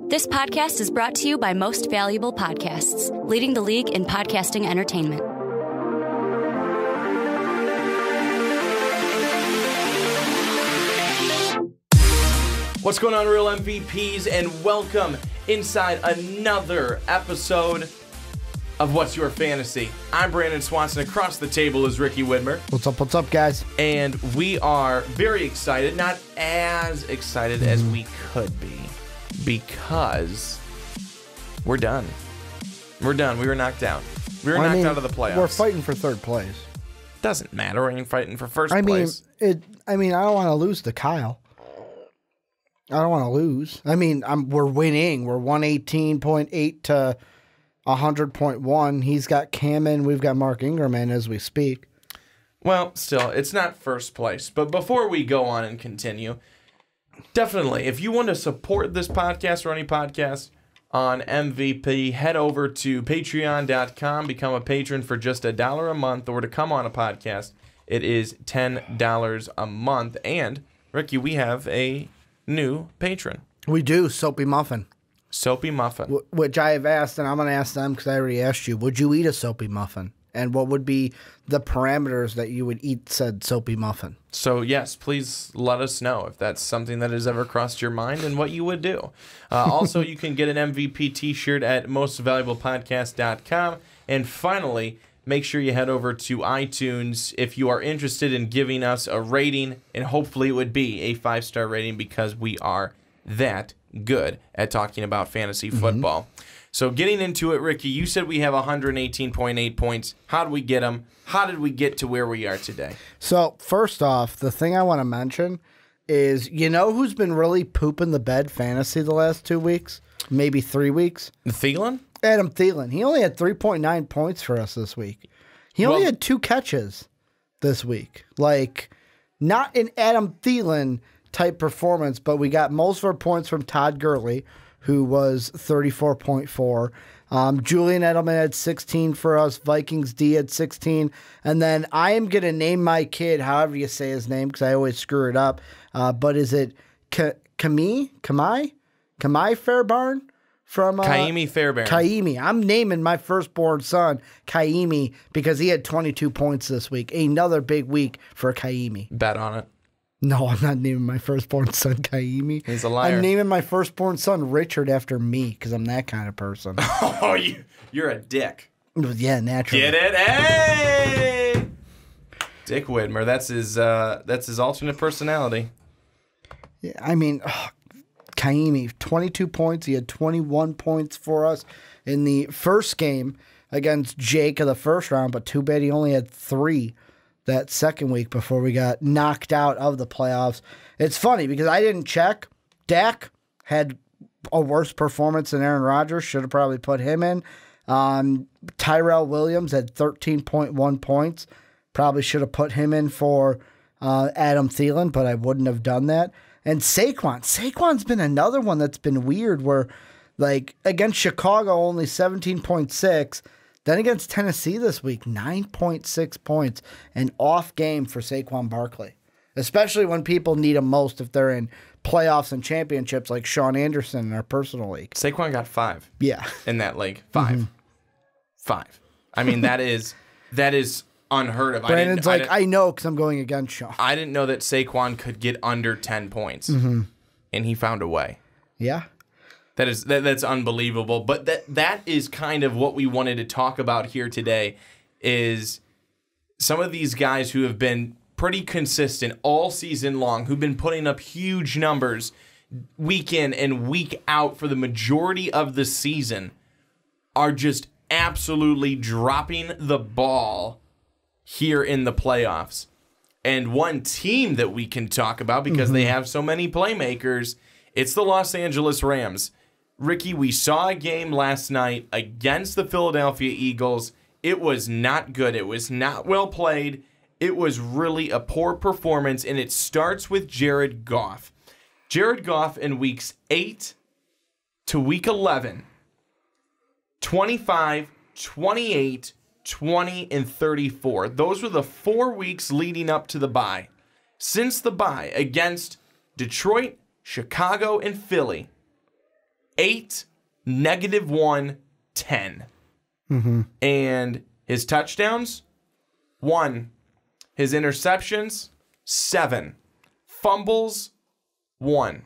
This podcast is brought to you by Most Valuable Podcasts, leading the league in podcasting entertainment. What's going on, real MVPs, and welcome inside another episode of What's Your Fantasy. I'm Brandin Swanson. Across the table is Ricky Widmer. What's up, guys? And we are very excited, not as excited as we could be, because we're done. We're done. We were knocked out. We were knocked out of the playoffs. We're fighting for third place. Doesn't matter. We ain't fighting for first place. I don't want to lose to Kyle. I don't want to lose. We're winning. We're 118.8 to 100.1. He's got Cam in. We've got Mark Ingram in as we speak. Well, still, it's not first place. But before we go on and continue, definitely, if you want to support this podcast or any podcast on MVP, head over to patreon.com, become a patron for just $1 a month, or to come on a podcast, it is $10 a month. And, Ricky, we have a new patron. We do, Soapy Muffin. Soapy Muffin. Which I have asked, and I'm going to ask them because I already asked you, would you eat a Soapy Muffin? And what would be the parameters that you would eat said Soapy Muffin? So, yes, please let us know if that's something that has ever crossed your mind and what you would do. Also, you can get an MVP t-shirt at mostvaluablepodcast.com. And finally, make sure you head over to iTunes if you are interested in giving us a rating, and hopefully it would be a 5-star rating because we are that good at talking about fantasy football. So getting into it, Ricky, you said we have 118.8 points. How did we get them? How did we get to where we are today? So first off, the thing I want to mention is, you know who's been really pooping the bed fantasy the last 2 weeks? Maybe 3 weeks? Thielen? Adam Thielen. He only had 3.9 points for us this week. He only had 2 catches this week. Like, not an Adam Thielen type performance, but we got most of our points from Todd Gurley, who was 34.4. Julian Edelman had 16 for us. Vikings D had 16. And then I am going to name my kid, however you say his name, because I always screw it up. But is it Kamai Fairbairn? From Kaimi Fairbairn. Kaimi. I'm naming my firstborn son Kaimi because he had 22 points this week. Another big week for Kaimi. Bet on it. No, I'm not naming my firstborn son Kaimi. He's a liar. I'm naming my firstborn son Richard after me because I'm that kind of person. Oh, you're a dick. Yeah, naturally. Get it? Hey! Dick Widmer. That's his alternate personality. Yeah, Kaimi, 22 points. He had 21 points for us in the first game against Jake of the first round, but too bad he only had 3 that second week before we got knocked out of the playoffs. It's funny because I didn't check. Dak had a worse performance than Aaron Rodgers. Should have probably put him in. Tyrell Williams had 13.1 points. Probably should have put him in for Adam Thielen, but I wouldn't have done that. And Saquon's been another one that's been weird where, like, against Chicago, only 17.6. Then against Tennessee this week, 9.6 points. An off game for Saquon Barkley, especially when people need him most if they're in playoffs and championships like Sean Anderson in our personal league. Saquon got 5. Yeah. In that league. 5. 5. I mean, that is unheard of. Brandon's I know because I'm going against Sean. I didn't know that Saquon could get under 10 points. And he found a way. Yeah. That's unbelievable. But that is kind of what we wanted to talk about here today, is some of these guys who have been pretty consistent all season long, who've been putting up huge numbers week in and week out for the majority of the season, are just absolutely dropping the ball here in the playoffs. And one team that we can talk about because they have so many playmakers, it's the Los Angeles Rams. Ricky, we saw a game last night against the Philadelphia Eagles. It was not good. It was not well played. It was really a poor performance, and it starts with Jared Goff. Jared Goff in weeks 8 to week 11, 25, 28, 20, and 34. Those were the 4 weeks leading up to the bye. Since the bye against Detroit, Chicago, and Philly, 8, -1, 10. And his touchdowns, 1. His interceptions, 7. Fumbles, 1.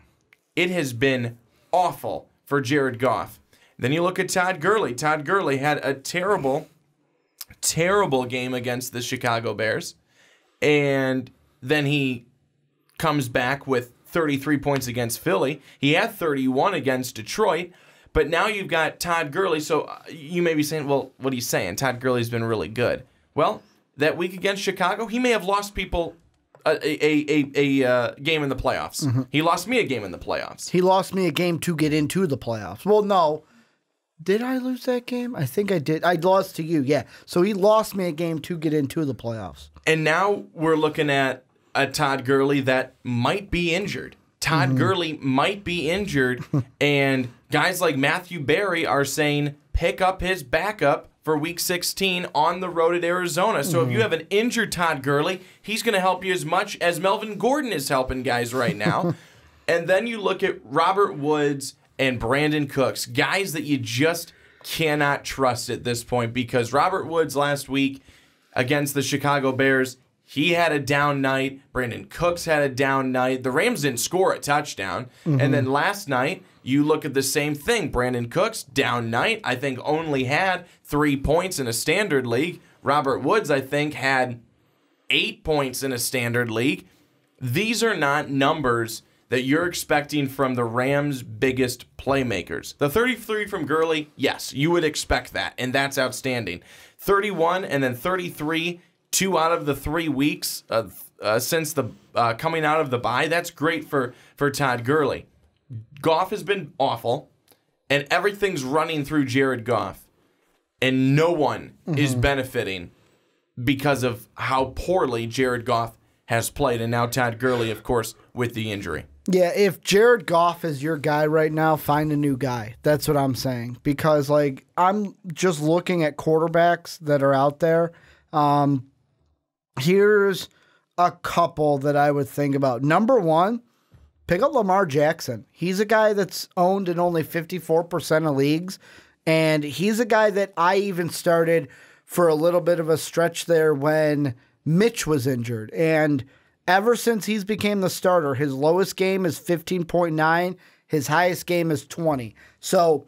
It has been awful for Jared Goff. Then you look at Todd Gurley. Todd Gurley had a terrible game against the Chicago Bears. And then he comes back with 33 points against Philly. He had 31 against Detroit. But now you've got Todd Gurley. So you may be saying, well, what are you saying? Todd Gurley's been really good. Well, that week against Chicago, he may have lost people a game in the playoffs. He lost me a game in the playoffs. He lost me a game to get into the playoffs. Well, no. Did I lose that game? I think I did. I lost to you, yeah. So he lost me a game to get into the playoffs. And now we're looking at a Todd Gurley that might be injured. Todd Gurley might be injured, and guys like Matthew Berry are saying pick up his backup for Week 16 on the road at Arizona. So if you have an injured Todd Gurley, he's going to help you as much as Melvin Gordon is helping guys right now. And then you look at Robert Woods and Brandin Cooks, guys that you just cannot trust at this point, because Robert Woods last week against the Chicago Bears, he had a down night. Brandin Cooks had a down night. The Rams didn't score a touchdown. And then last night, you look at the same thing. Brandin Cooks, down night, I think only had 3 points in a standard league. Robert Woods, I think, had 8 points in a standard league. These are not numbers that you're expecting from the Rams' biggest playmakers. The 33 from Gurley, yes, you would expect that, and that's outstanding. 31 and then 33, 2 out of the 3 weeks since the coming out of the bye. That's great for Todd Gurley. Goff has been awful, and everything's running through Jared Goff, and no one is benefiting because of how poorly Jared Goff has played, and now Todd Gurley, of course, with the injury. Yeah, if Jared Goff is your guy right now, find a new guy. That's what I'm saying. Because, like, I'm just looking at quarterbacks that are out there. Here's a couple that I would think about. Number 1, pick up Lamar Jackson. He's a guy that's owned in only 54% of leagues. And he's a guy that I even started for a little bit of a stretch there when Mitch was injured. And ever since he's became the starter, his lowest game is 15.9. His highest game is 20. So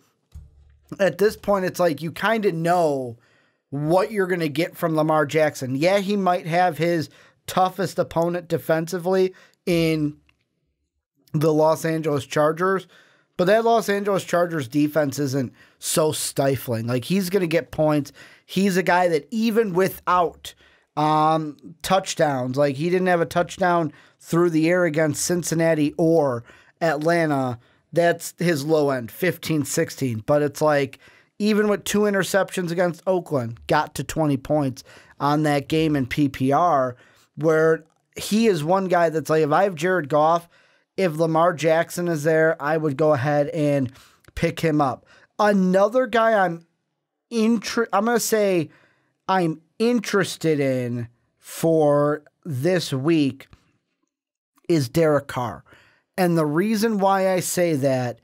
at this point, it's like you kind of know what you're going to get from Lamar Jackson. Yeah, he might have his toughest opponent defensively in the Los Angeles Chargers, but that Los Angeles Chargers defense isn't so stifling. Like, he's going to get points. He's a guy that even without touchdowns, like he didn't have a touchdown through the air against Cincinnati or Atlanta. That's his low end, 15-16. But it's like, even with 2 interceptions against Oakland, got to 20 points on that game in PPR, where he is one guy that's like, if I have Jared Goff, if Lamar Jackson is there, I would go ahead and pick him up. Another guy I'm going to say I'm interested in for this week is Derek Carr. And the reason why I say that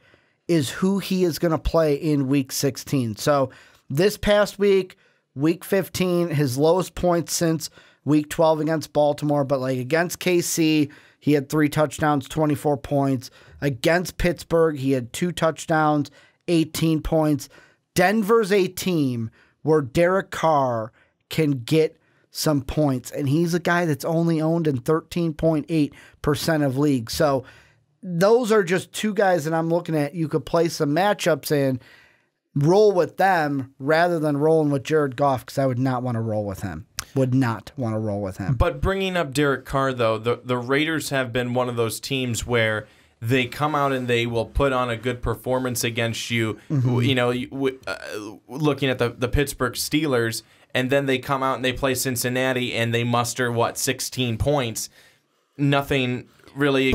is who he is going to play in Week 16. So this past week, Week 15, his lowest points since Week 12 against Baltimore, but like against KC, he had 3 touchdowns, 24 points. Against Pittsburgh, he had 2 touchdowns, 18 points. Denver's a team where Derek Carr can get some points, and he's a guy that's only owned in 13.8% of leagues. So those are just 2 guys that I'm looking at. You could play some matchups in, roll with them rather than rolling with Jared Goff, because I would not want to roll with him. Would not want to roll with him. But bringing up Derek Carr, though, the Raiders have been one of those teams where they come out and they will put on a good performance against you. You know, looking at the Pittsburgh Steelers, and then they come out and they play Cincinnati and they muster, 16 points. Nothing really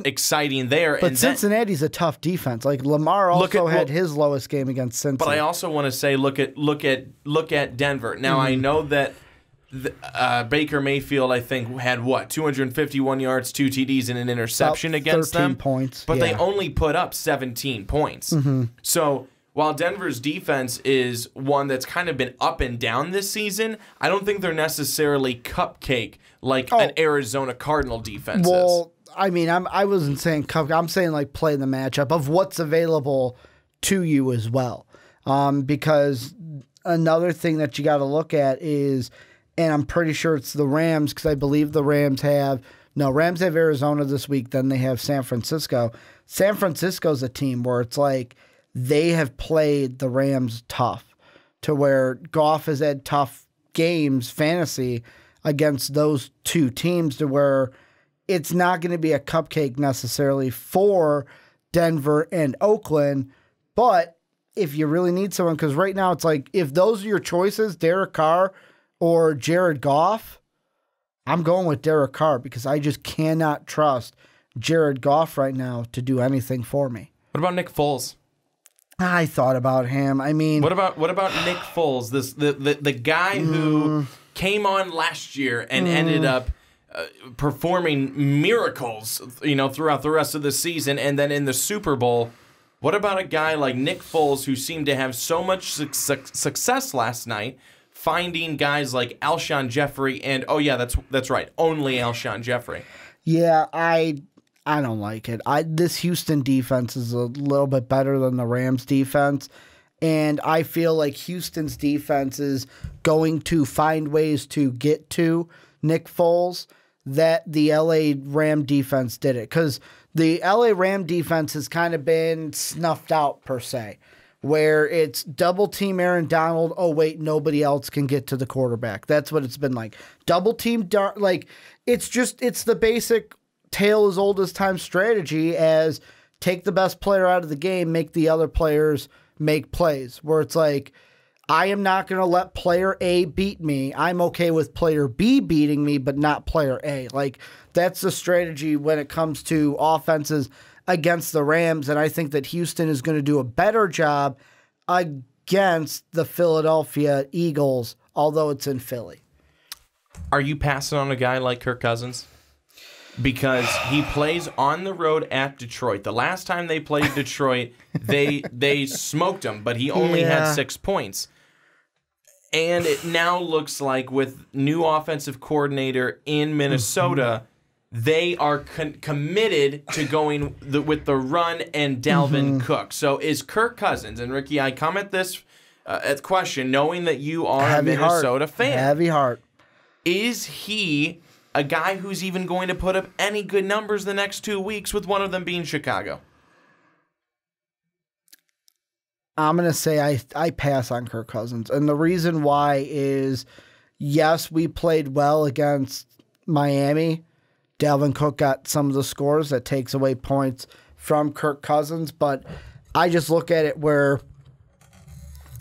exciting there. But Cincinnati's a tough defense. Like, Lamar also had his lowest game against Cincinnati. But I also want to say, look at Denver. Now, I know that Baker Mayfield, I think, had 251 yards, 2 TDs, and an interception About against 13 them. points. But they only put up 17 points. Mm-hmm. So while Denver's defense is one that's kind of been up and down this season, I don't think they're necessarily cupcake like an Arizona Cardinal defense is. I mean, I wasn't saying cupcake. I'm saying like play the matchup of what's available to you as well. Because another thing that you got to look at is, and I'm pretty sure it's the Rams, because I believe the Rams have Arizona this week, then they have San Francisco. San Francisco's a team where it's like they have played the Rams tough, to where Goff has had tough games, fantasy, against those two teams, to where it's not going to be a cupcake necessarily for Denver and Oakland. But if you really need someone, because right now it's like, if those are your choices, Derek Carr or Jared Goff, I'm going with Derek Carr, because I just cannot trust Jared Goff right now to do anything for me. What about Nick Foles? I thought about him. I mean, what about Nick Foles, the guy who came on last year and ended up performing miracles, throughout the rest of the season, and then in the Super Bowl? What about a guy like Nick Foles, who seemed to have so much success last night, finding guys like Alshon Jeffrey and that's right, only Alshon Jeffrey? Yeah, I don't like it. This Houston defense is a little bit better than the Rams defense, and I feel like Houston's defense is going to find ways to get to Nick Foles that the LA Ram defense did it, because the LA Ram defense has kind of been snuffed out per se, where it's double team Aaron Donald. Oh wait, nobody else can get to the quarterback. That's what it's been like. Double team, it's the basic tale as old as time strategy, as take the best player out of the game, make the other players make plays, where it's like, I am not going to let player A beat me. I'm okay with player B beating me, but not player A. Like, that's the strategy when it comes to offenses against the Rams, and I think that Houston is going to do a better job against the Philadelphia Eagles, although it's in Philly. Are you passing on a guy like Kirk Cousins? Because he plays on the road at Detroit. The last time they played Detroit, they smoked him, but he only had 6 points. And it now looks like with new offensive coordinator in Minnesota, they are committed to going with the run and Dalvin Cook. So is Kirk Cousins, and Ricky, I come at this question knowing that you are a Minnesota fan. Heavy heart. Is he a guy who's even going to put up any good numbers the next 2 weeks, with one of them being Chicago? I'm going to say I pass on Kirk Cousins. And the reason why is, yes, we played well against Miami. Dalvin Cook got some of the scores that takes away points from Kirk Cousins. But I just look at it where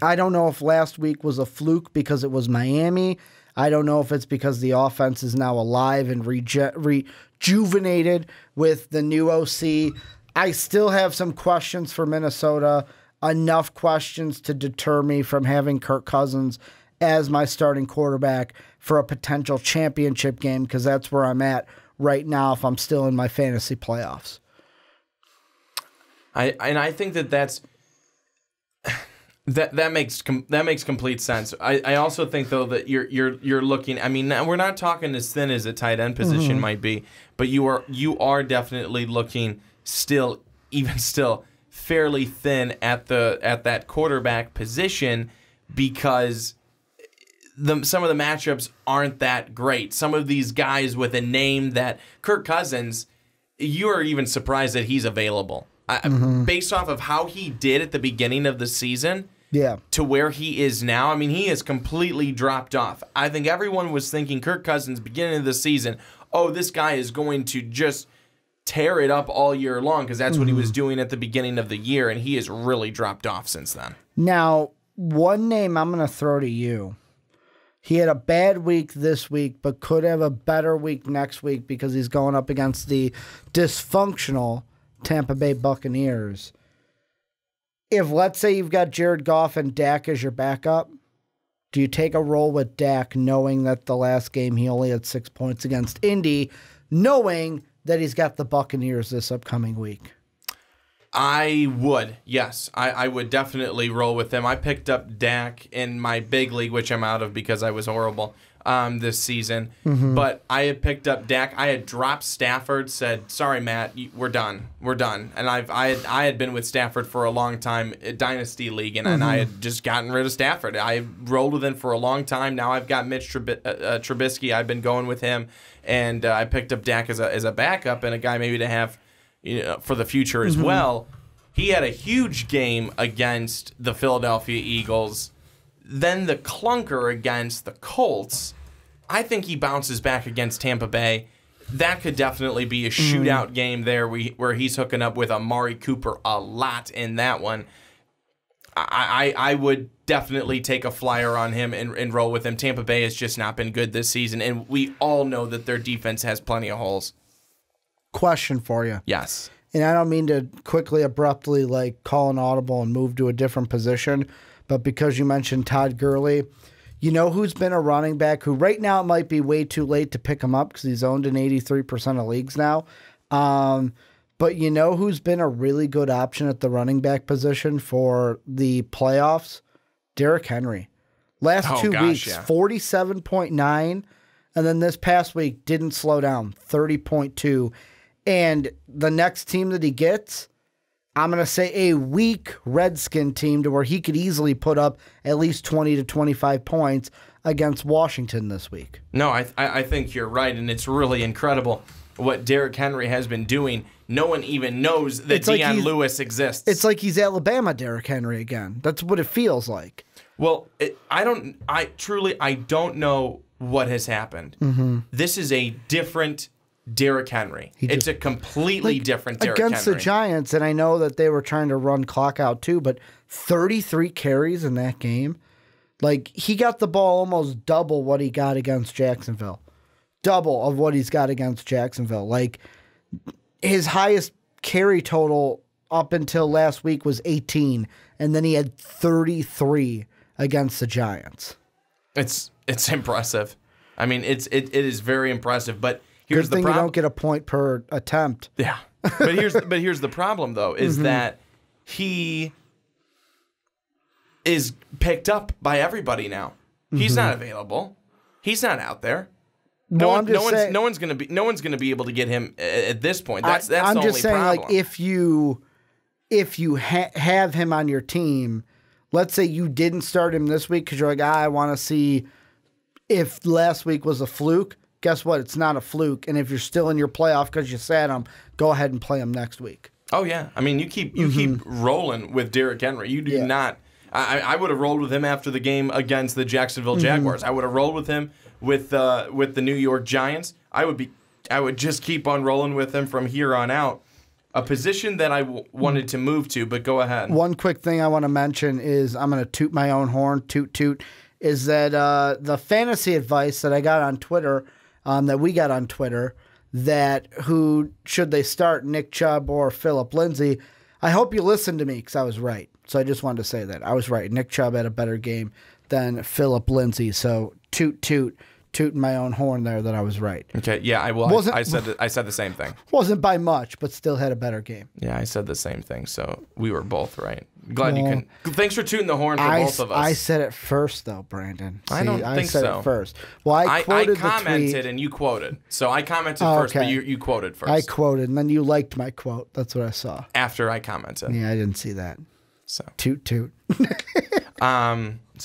I don't know if last week was a fluke because it was Miami. I don't know if it's because the offense is now alive and rejuvenated with the new OC. I still have some questions for Minnesota, enough questions to deter me from having Kirk Cousins as my starting quarterback for a potential championship game, because that's where I'm at right now if I'm still in my fantasy playoffs. I think that's... That makes complete sense. I also think, though, that you're looking. I mean, we're not talking as thin as a tight end position might be, but you are definitely looking still fairly thin at that quarterback position, because some of the matchups aren't that great. Some of these guys with a name that Kirk Cousins, you are even surprised that he's available. Based off of how he did at the beginning of the season to where he is now, I mean, he has completely dropped off. I think everyone was thinking Kirk Cousins, beginning of the season, oh, this guy is going to just tear it up all year long, because that's what he was doing at the beginning of the year, and he has really dropped off since then. Now, one name I'm going to throw to you. He had a bad week this week, but could have a better week next week, because he's going up against the dysfunctional Tampa Bay Buccaneers. If, let's say, you've got Jared Goff and Dak as your backup, Do you take a roll with Dak knowing that the last game he only had 6 points against Indy, knowing that he's got the Buccaneers this upcoming week? I would, yes. I would definitely roll with him. I picked up Dak in my big league, which I'm out of because I was horrible this season. But I had picked up Dak. I had dropped Stafford, said, sorry, Matt, we're done. We're done. And I had been with Stafford for a long time, a Dynasty League, and I had just gotten rid of Stafford. I rolled with him for a long time. Now I've got Mitch Trubisky. I've been going with him. And I picked up Dak as a backup and a guy maybe to have for the future as well. He had a huge game against the Philadelphia Eagles. Then the clunker against the Colts. I think he bounces back against Tampa Bay. That could definitely be a shootout game there where he's hooking up with Amari Cooper a lot in that one. I would definitely take a flyer on him and roll with him. Tampa Bay has just not been good this season, and we all know that their defense has plenty of holes. Question for you. Yes. And I don't mean to quickly, abruptly call an audible and move to a different position, but because you mentioned Todd Gurley, you know who's been a running back who right now it might be way too late to pick him up because he's owned in 83% of leagues now. But you know who's been a really good option at the running back position for the playoffs? Derrick Henry. Last 2 weeks, 47.9, and then this past week didn't slow down, 30.2. And the next team that he gets, I'm going to say a weak Redskin team to where he could easily put up at least 20 to 25 points against Washington this week. No, I think you're right, and it's really incredible what Derrick Henry has been doing. No one even knows that Deion Lewis exists. It's like he's Alabama Derrick Henry again. That's what it feels like. Well, I don't know what has happened. This is a different Derrick Henry. It's a completely different Derrick Henry. Against the Giants, and I know that they were trying to run clock out too, but 33 carries in that game. He got the ball almost double what he got against Jacksonville. Double of what he's got against Jacksonville. His highest carry total up until last week was 18, and then he had 33 against the Giants. It's impressive. I mean, it is very impressive, but here's the problem. You don't get a point per attempt. Yeah. But here's the problem though, is that he is picked up by everybody now. He's not available. He's not out there. No one's gonna be able to get him at this point. That's the only problem. I'm just saying, if you have him on your team, let's say you didn't start him this week because you're like, I want to see if last week was a fluke. Guess what? It's not a fluke. And if you're still in your playoff because you sat him, go ahead and play him next week. Oh yeah, I mean you keep rolling with Derrick Henry. You do not. I would have rolled with him after the game against the Jacksonville Jaguars. I would have rolled with him with the New York Giants. I would just keep on rolling with him from here on out. A position that I wanted to move to, but go ahead. One quick thing I want to mention is I'm going to toot my own horn, toot, is that the fantasy advice that I got on Twitter, that we got on Twitter, that who should they start, Nick Chubb or Phillip Lindsay, I hope you listened to me because I was right. So I just wanted to say that. I was right. Nick Chubb had a better game than Phillip Lindsay. So tooting my own horn there that I was right. Okay, yeah, I will. I said the same thing. Wasn't by much, but still had a better game. Yeah, I said the same thing. So we were both right. Glad you can. Thanks for tooting the horn for both of us. I said it first, though, Brandon. I don't think so. I said it first. Well, I quoted I commented the tweet. And you quoted. So I commented first, but you quoted first. I quoted, and then you liked my quote. That's what I saw. After I commented. Yeah, I didn't see that. So toot. So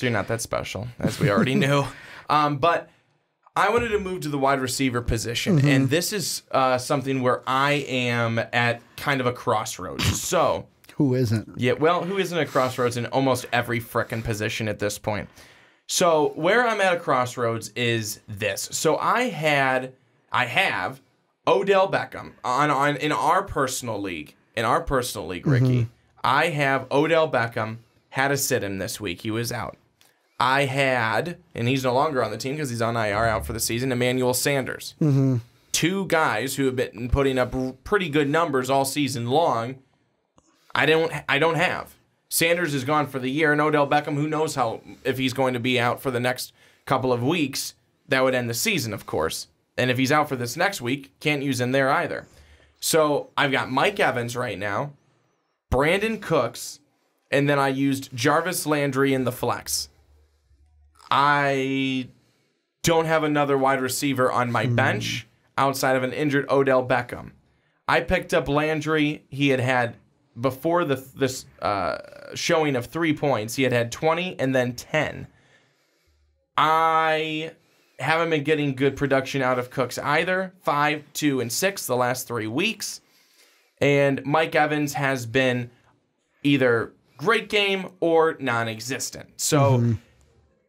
you're not that special, as we already knew. But I wanted to move to the wide receiver position, and this is something where I am at kind of a crossroads. So who isn't? Yeah, well, who isn't at crossroads in almost every frickin' position at this point? So where I'm at a crossroads is this. So I have Odell Beckham in our personal league. Ricky, I have Odell Beckham. Had to sit him this week. He was out. I had, and he's no longer on the team because he's on IR out for the season, Emmanuel Sanders. Two guys who have been putting up pretty good numbers all season long. I don't have. Sanders is gone for the year, and Odell Beckham, who knows if he's going to be out for the next couple of weeks. That would end the season, of course. And if he's out for this next week, can't use him there either. So I've got Mike Evans right now, Brandin Cooks, and then I used Jarvis Landry in the flex. I don't have another wide receiver on my bench outside of an injured Odell Beckham. I picked up Landry. He had before this showing of 3 points, he had 20 and then 10. I haven't been getting good production out of Cooks either. 5, 2, and 6 the last 3 weeks. And Mike Evans has been either great game or non-existent. So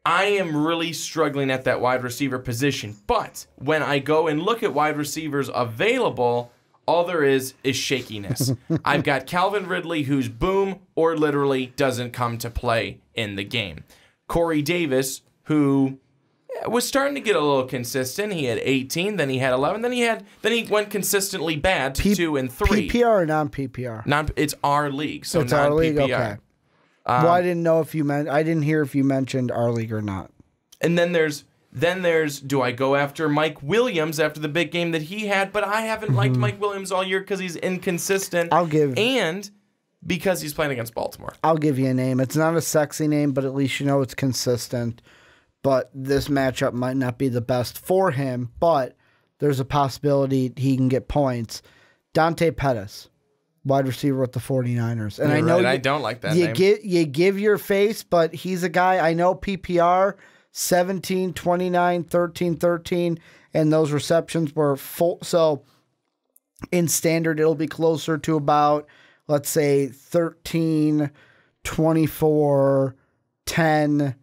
I am really struggling at that wide receiver position. But when I go and look at wide receivers available, all there is shakiness. I've got Calvin Ridley, who's boom or literally doesn't come to play in the game. Corey Davis, who was starting to get a little consistent. He had 18, then he had 11, then he went consistently bad to 2 and 3. PPR or non-PPR? It's our league, so it's non-PPR. our league. Okay. Well, I didn't know if I didn't hear if you mentioned our league or not. And then there's do I go after Mike Williams after the big game that he had? But I haven't liked Mike Williams all year because he's inconsistent. And because he's playing against Baltimore. I'll give you a name. It's not a sexy name, but at least you know it's consistent. But this matchup might not be the best for him, but there's a possibility he can get points. Dante Pettis, wide receiver with the 49ers. And I know I don't like that name. You give your face, but he's a guy, I know PPR, 17, 29, 13, 13, and those receptions were full. So in standard, it'll be closer to about, let's say, 13, 24, 10,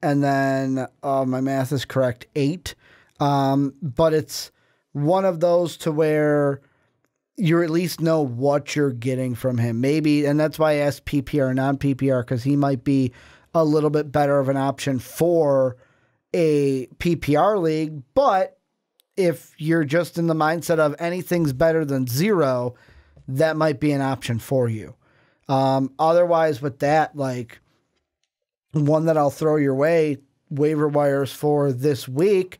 and then my math is correct, 8. But it's one of those to where you at least know what you're getting from him. Maybe, and that's why I asked PPR, non-PPR, because he might be a little bit better of an option for a PPR league. But if you're just in the mindset of anything's better than 0, that might be an option for you. Otherwise, with that, like, one that I'll throw your way, waiver wires for this week,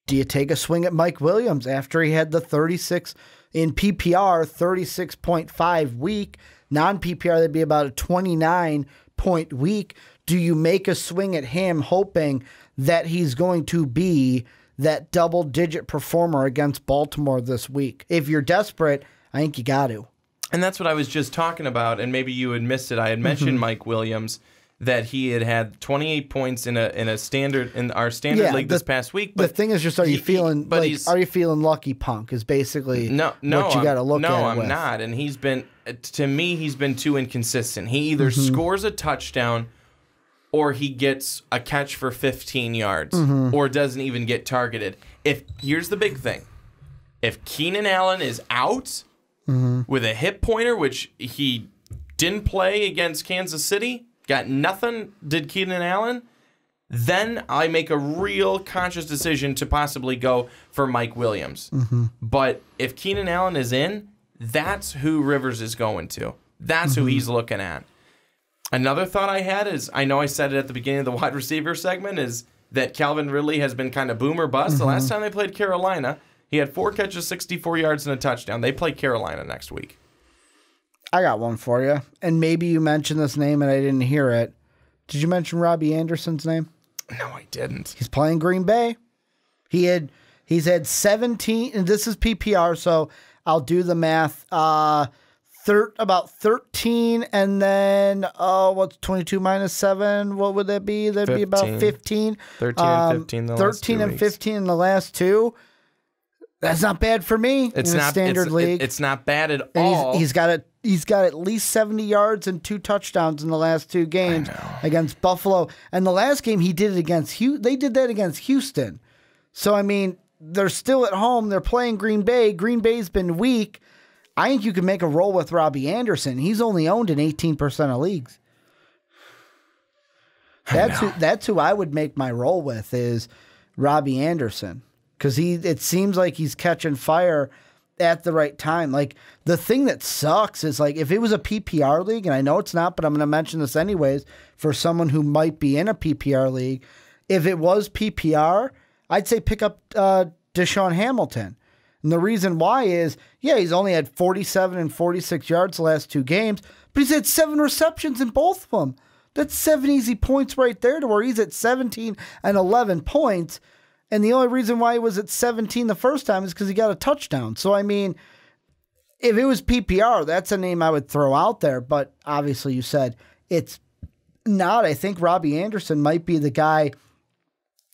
do you take a swing at Mike Williams after he had the 36 in PPR, 36.5 week? Non-PPR, that'd be about a 29-point week. Do you make a swing at him hoping that he's going to be that double-digit performer against Baltimore this week? If you're desperate, I think you got to. And that's what I was just talking about, and maybe you had missed it. I had mentioned Mike Williams, that he had 28 points in our standard league this past week. But the thing is, just are you feeling lucky punk is basically what you got to look at. No, I'm not. And he's been too inconsistent. He either scores a touchdown or he gets a catch for 15 yards or doesn't even get targeted. Here's the big thing. If Keenan Allen is out with a hip pointer, which he didn't play against Kansas City, got nothing, did Keenan Allen, then I make a real conscious decision to possibly go for Mike Williams. But if Keenan Allen is in, that's who Rivers is going to. That's who he's looking at. Another thought I had is, I know I said it at the beginning of the wide receiver segment, is that Calvin Ridley has been kind of boom or bust. The last time they played Carolina, he had 4 catches, 64 yards, and a touchdown. They play Carolina next week. I got one for you. And maybe you mentioned this name and I didn't hear it. Did you mention Robbie Anderson's name? No, I didn't. He's playing Green Bay. He's had 17, and this is PPR, so I'll do the math. About 13, and then, what's 22 minus 7? What would that be? That'd 15. Be about 15. 13 and 15 the last 13 and 15 in the last 2. That's not bad for me. It's in not a standard league. It's not bad at and all. He's got at least 70 yards and 2 touchdowns in the last 2 games against Buffalo. And the last game he did it against they did that against Houston. So I mean, they're still at home. They're playing Green Bay. Green Bay's been weak. I think you can make a roll with Robbie Anderson. He's only owned in 18% of leagues. That's who I would make my roll with, is Robbie Anderson. Because it seems like he's catching fire at the right time. Like, the thing that sucks is, like, if it was a PPR league, and I know it's not, but I'm going to mention this anyways for someone who might be in a PPR league. If it was PPR, I'd say pick up Deshaun Hamilton. And the reason why is, yeah, he's only had 47 and 46 yards the last 2 games, but he's had 7 receptions in both of them. That's 7 easy points right there to where he's at 17 and 11 points. And the only reason why he was at 17 the first time is because he got a touchdown. So, I mean, if it was PPR, that's a name I would throw out there. But obviously you said it's not. I think Robbie Anderson might be the guy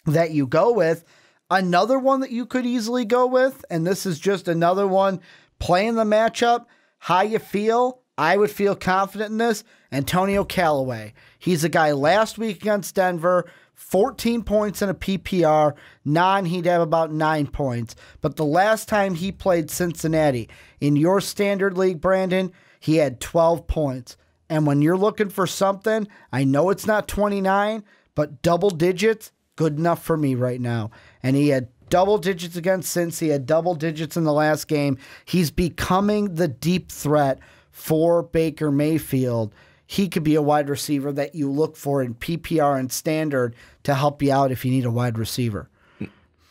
that you go with. Another one that you could easily go with, and this is just another one playing the matchup, how you feel. I would feel confident in this. Antonio Callaway. He's a guy last week against Denver, 14 points in a PPR. He'd have about 9 points. But the last time he played Cincinnati, in your standard league, Brandon, he had 12 points. And when you're looking for something, I know it's not 29, but double digits, good enough for me right now. And he had double digits against Cincy. He had double digits in the last game. He's becoming the deep threat for Baker Mayfield. He could be a wide receiver that you look for in PPR and standard to help you out if you need a wide receiver.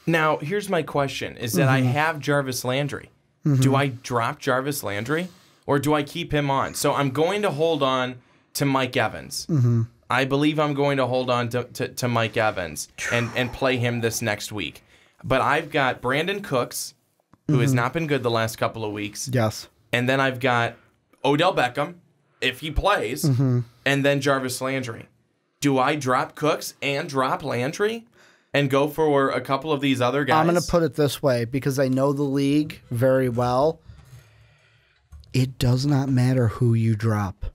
Now, here's my question, is that I have Jarvis Landry. Do I drop Jarvis Landry or do I keep him on? So I'm going to hold on to Mike Evans. I believe I'm going to hold on to Mike Evans and play him this next week. But I've got Brandin Cooks, who has not been good the last couple of weeks. Yes. And then I've got Odell Beckham, if he plays, and then Jarvis Landry. Do I drop Cooks and drop Landry and go for a couple of these other guys? I'm going to put it this way, because I know the league very well. It does not matter who you drop.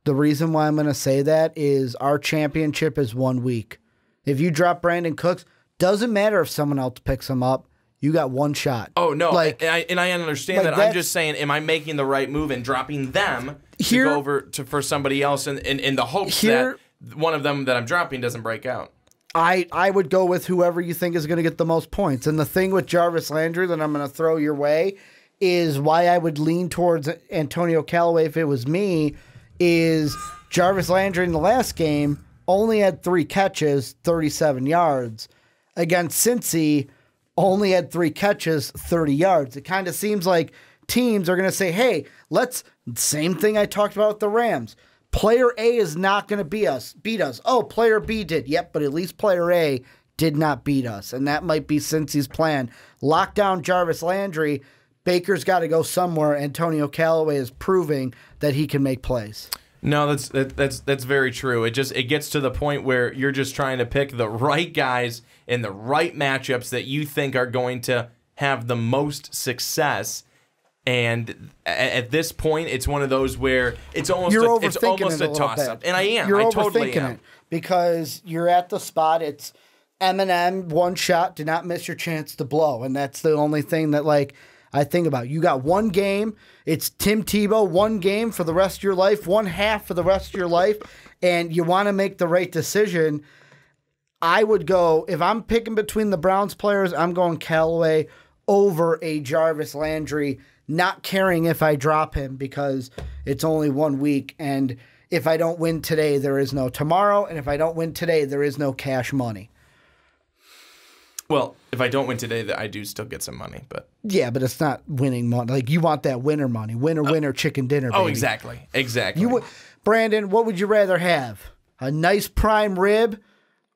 The reason why I'm going to say that is our championship is 1 week. If you drop Brandin Cooks, doesn't matter if someone else picks him up. You got one shot. Oh, no, and I understand that. I'm just saying, am I making the right move and dropping them to go over for somebody else in the hopes that one of them that I'm dropping doesn't break out? I would go with whoever you think is going to get the most points. And the thing with Jarvis Landry that I'm going to throw your way is why I would lean towards Antonio Callaway if it was me, is Jarvis Landry in the last game only had 3 catches, 37 yards. Against Cincy, only had 3 catches, 30 yards. It kind of seems like teams are going to say, hey, same thing I talked about with the Rams. Player A is not going to beat us. Oh, player B did. Yep, but at least player A did not beat us. And that might be Cincy's plan. Lock down Jarvis Landry. Baker's got to go somewhere. Antonio Callaway is proving that he can make plays. No, that's very true. It gets to the point where you're just trying to pick the right guys in the right matchups that you think are going to have the most success. And at this point, it's one of those where it's almost a toss-up. And I am. You're I overthinking totally am. it because you're at the spot. It's Eminem, one shot, do not miss your chance to blow. And that's the only thing that, I think about. You got one game. It's Tim Tebow, one game for the rest of your life, one half for the rest of your life, and you want to make the right decision. I would go, if I'm picking between the Browns players, I'm going Callaway over a Jarvis Landry, not caring if I drop him because it's only 1 week, and if I don't win today, there is no tomorrow, and if I don't win today, there is no cash money. Well, if I don't win today, I do still get some money, but yeah, but it's not winning money. You want that winner money, winner, chicken dinner. Baby. Oh, exactly. Brandon, what would you rather have? A nice prime rib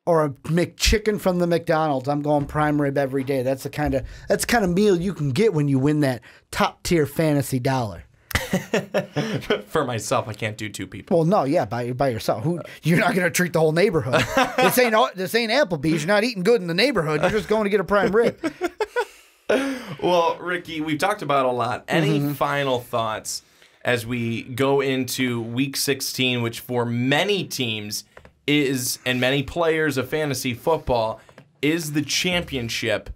or a McChicken from the McDonald's? I'm going prime rib every day. That's the kind of meal you can get when you win that top tier fantasy dollar. For myself, I can't do 2 people. Well, no, yeah, by yourself. You're not going to treat the whole neighborhood. This ain't Applebee's. You're not eating good in the neighborhood. You're just going to get a prime rib. Well, Ricky, we've talked about a lot. Any final thoughts as we go into Week 16, which for many teams is, and many players of fantasy football, is the championship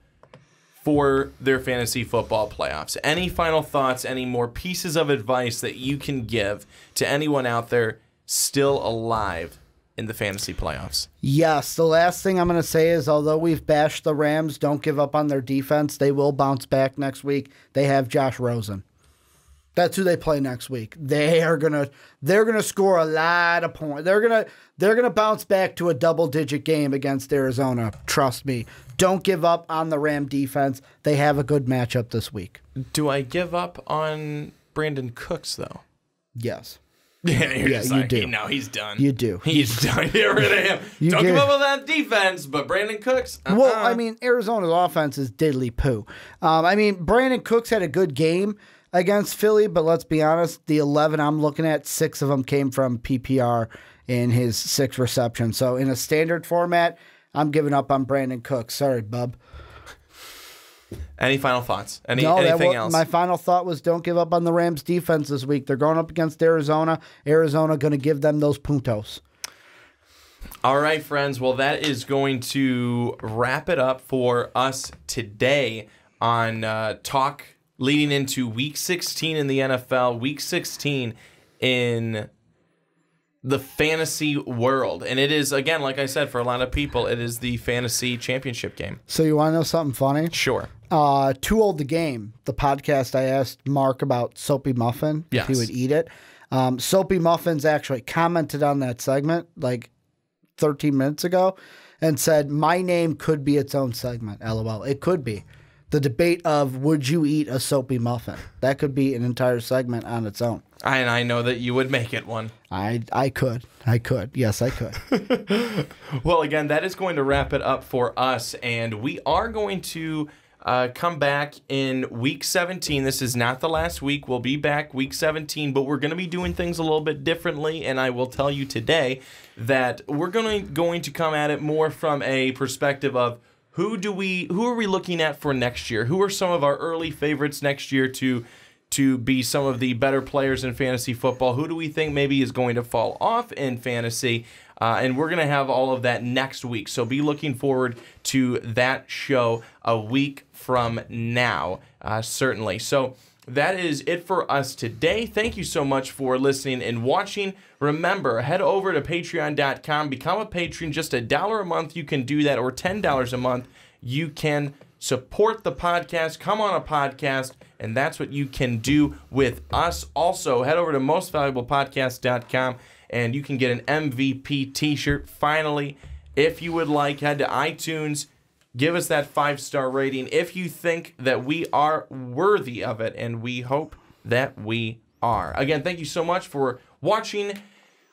for their fantasy football playoffs? Any final thoughts, any more pieces of advice that you can give to anyone out there still alive in the fantasy playoffs. Yes, the last thing I'm going to say is, although we've bashed the Rams, don't give up on their defense. They will bounce back next week. They have Josh Rosen. That's who they play next week. They're gonna score a lot of points. They're gonna bounce back to a double-digit game against Arizona. Trust me. Don't give up on the Ram defense. They have a good matchup this week. Do I give up on Brandin Cooks though? Yes. Yeah, you do. No, he's done. You do. He's done. Get rid of him. Don't give up on that defense, but Brandin Cooks. Well, I mean, Arizona's offense is diddly poo. Brandin Cooks had a good game against Philly, but let's be honest, the 11 I'm looking at, 6 of them came from PPR in his 6 receptions. So in a standard format, I'm giving up on Brandin Cooks. Sorry, bub. Any final thoughts? Anything else? My final thought was don't give up on the Rams defense this week. They're going up against Arizona. Arizona going to give them those puntos. All right, friends. Well, that is going to wrap it up for us today on talk leading into Week 16 in the NFL, Week 16 in the fantasy world. And it is, again, like I said, for a lot of people, it is the fantasy championship game. So you want to know something funny? Sure. Too Old to Game, the podcast, I asked Mark about Soapy Muffin, if he would eat it. Soapy Muffins actually commented on that segment like 13 minutes ago and said, my name could be its own segment, LOL. It could be. The debate of would you eat a soapy muffin? That could be an entire segment on its own. And I know that you would make it one. I could. Yes, I could. Well, again, that is going to wrap it up for us. And we are going to come back in Week 17. This is not the last week. We'll be back Week 17, but we're going to be doing things a little bit differently. And I will tell you today that we're going to come at it more from a perspective of who are we looking at for next year? Who are some of our early favorites next year to be some of the better players in fantasy football? Who do we think maybe is going to fall off in fantasy? And we're going to have all of that next week. So be looking forward to that show a week from now, certainly. So that is it for us today. Thank you so much for listening and watching. Remember, head over to patreon.com, become a patron. Just $1 a month, you can do that, or $10 a month. You can support the podcast, come on a podcast, and that's what you can do with us. Also, head over to mostvaluablepodcast.com, and you can get an MVP t-shirt. Finally, if you would like, head to iTunes. Give us that 5-star rating if you think that we are worthy of it, and we hope that we are. Again, thank you so much for watching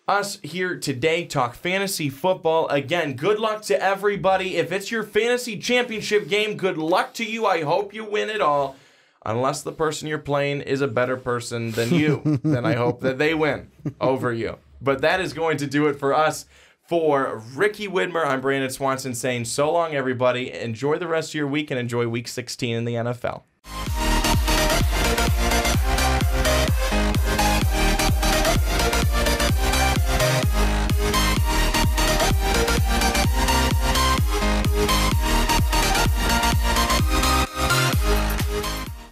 us here today talk fantasy football. Again, good luck to everybody. If it's your fantasy championship game, good luck to you. I hope you win it all. Unless the person you're playing is a better person than you, then I hope that they win over you. But that is going to do it for us. For Ricky Widmer, I'm Brandon Swanson saying so long, everybody. Enjoy the rest of your week and enjoy Week 16 in the NFL.